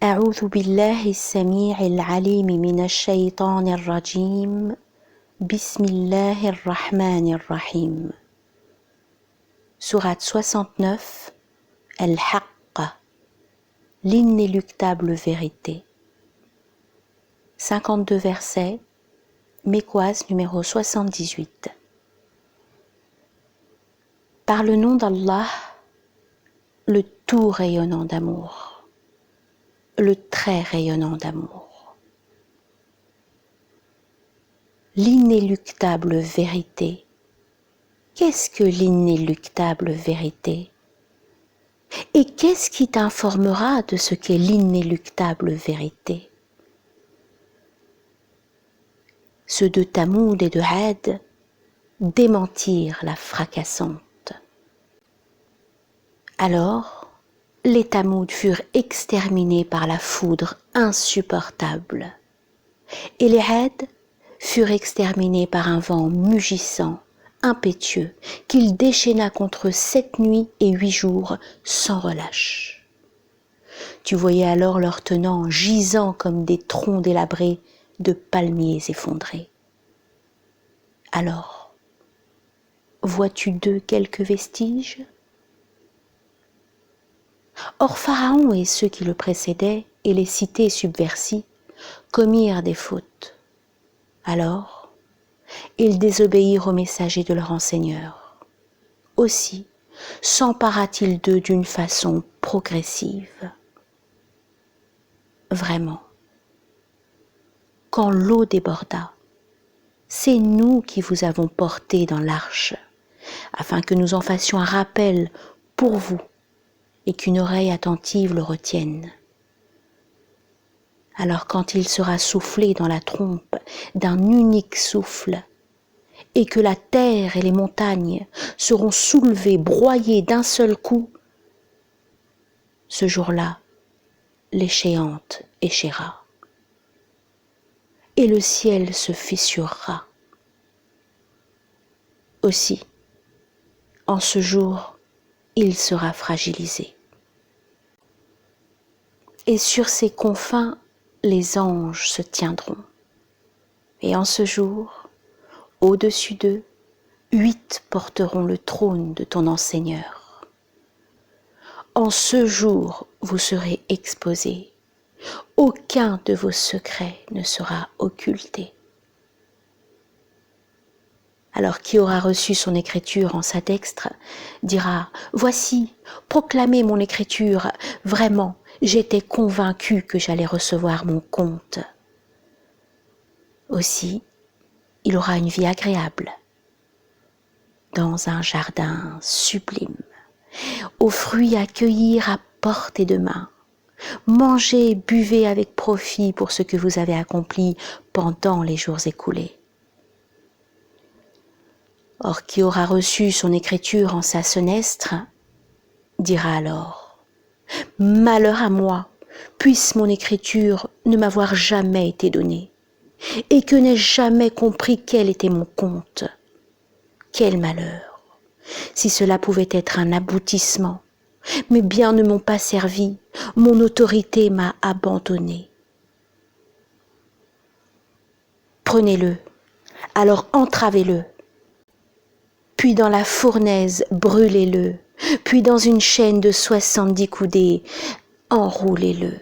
أعوذ بالله السميع العليم من الشيطان الرجيم بسم الله الرحمن الرحيم Sourate 69 Al-Haqq, l'inéluctable vérité. 52 versets, Mécoise numéro 78. Par le nom d'Allah, le tout rayonnant d'amour, le très rayonnant d'amour. L'inéluctable vérité. Qu'est-ce que l'inéluctable vérité? Et qu'est-ce qui t'informera de ce qu'est l'inéluctable vérité? Ceux de Tamoud et de Had démentirent la fracassante. Alors, les Tamoud furent exterminés par la foudre insupportable, et les Had furent exterminés par un vent mugissant, impétueux, qu'il déchaîna contre eux 7 nuits et 8 jours sans relâche. Tu voyais alors leurs tenants gisant comme des troncs délabrés de palmiers effondrés. Alors, vois-tu d'eux quelques vestiges? Or Pharaon et ceux qui le précédaient et les cités subversies commirent des fautes. Alors, ils désobéirent aux messagers de leur enseigneur. Aussi s'empara-t-il d'eux d'une façon progressive. Vraiment, quand l'eau déborda, c'est nous qui vous avons portés dans l'arche, afin que nous en fassions un rappel pour vous et qu'une oreille attentive le retienne. Alors quand il sera soufflé dans la trompe d'un unique souffle, et que la terre et les montagnes seront soulevées, broyées d'un seul coup, ce jour-là, l'échéante échera, et le ciel se fissurera. Aussi, en ce jour, il sera fragilisé. Et sur ses confins, les anges se tiendront. Et en ce jour, au-dessus d'eux, 8 porteront le trône de ton enseigneur. En ce jour, vous serez exposés. Aucun de vos secrets ne sera occulté. Alors qui aura reçu son écriture en sa dextre dira « Voici, proclamez mon écriture, vraiment, j'étais convaincu que j'allais recevoir mon compte. » Aussi, il aura une vie agréable, dans un jardin sublime, aux fruits à cueillir à portée de main. Mangez, buvez avec profit pour ce que vous avez accompli pendant les jours écoulés. Or, qui aura reçu son écriture en sa senestre, dira alors « Malheur à moi, puisse mon écriture ne m'avoir jamais été donnée, et que n'ai jamais compris quel était mon compte. Quel malheur, si cela pouvait être un aboutissement, mes biens ne m'ont pas servi, mon autorité m'a abandonné. Prenez-le, alors entravez-le, puis dans la fournaise brûlez-le, puis dans une chaîne de 70 coudées enroulez-le.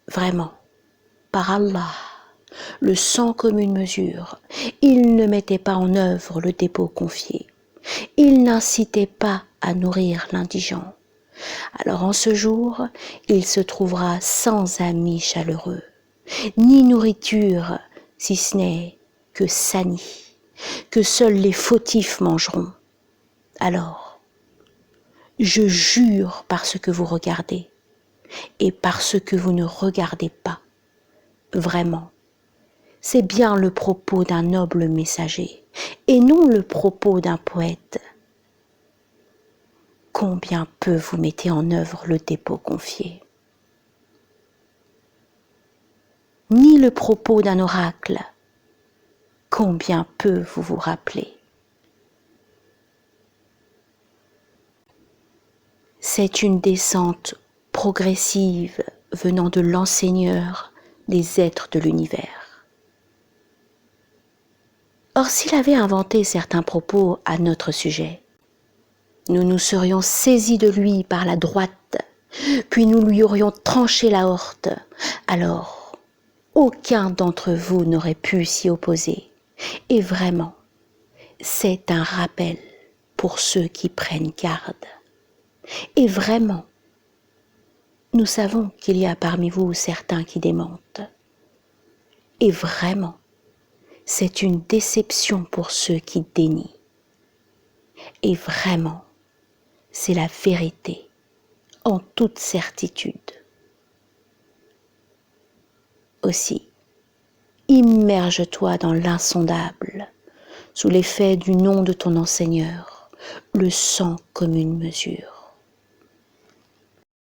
Vraiment, par Allah, le sans commune mesure, il ne mettait pas en œuvre le dépôt confié, il n'incitait pas à nourrir l'indigent. Alors en ce jour, il se trouvera sans amis chaleureux, ni nourriture, si ce n'est que sani, que seuls les fautifs mangeront. Alors, je jure par ce que vous regardez et par ce que vous ne regardez pas. Vraiment, c'est bien le propos d'un noble messager et non le propos d'un poète. Combien peu vous mettez en œuvre le dépôt confié. Ni le propos d'un oracle. Combien peu vous vous rappelez. C'est une descente progressive venant de l'enseigneur des êtres de l'univers. Or, s'il avait inventé certains propos à notre sujet, nous nous serions saisis de lui par la droite, puis nous lui aurions tranché l'aorte. Alors, aucun d'entre vous n'aurait pu s'y opposer. Et vraiment, c'est un rappel pour ceux qui prennent garde. Et vraiment, nous savons qu'il y a parmi vous certains qui démentent. Et vraiment, c'est une déception pour ceux qui dénient. Et vraiment, c'est la vérité en toute certitude. Aussi, immerge-toi dans l'insondable, sous l'effet du nom de ton enseigneur, le sang comme une mesure.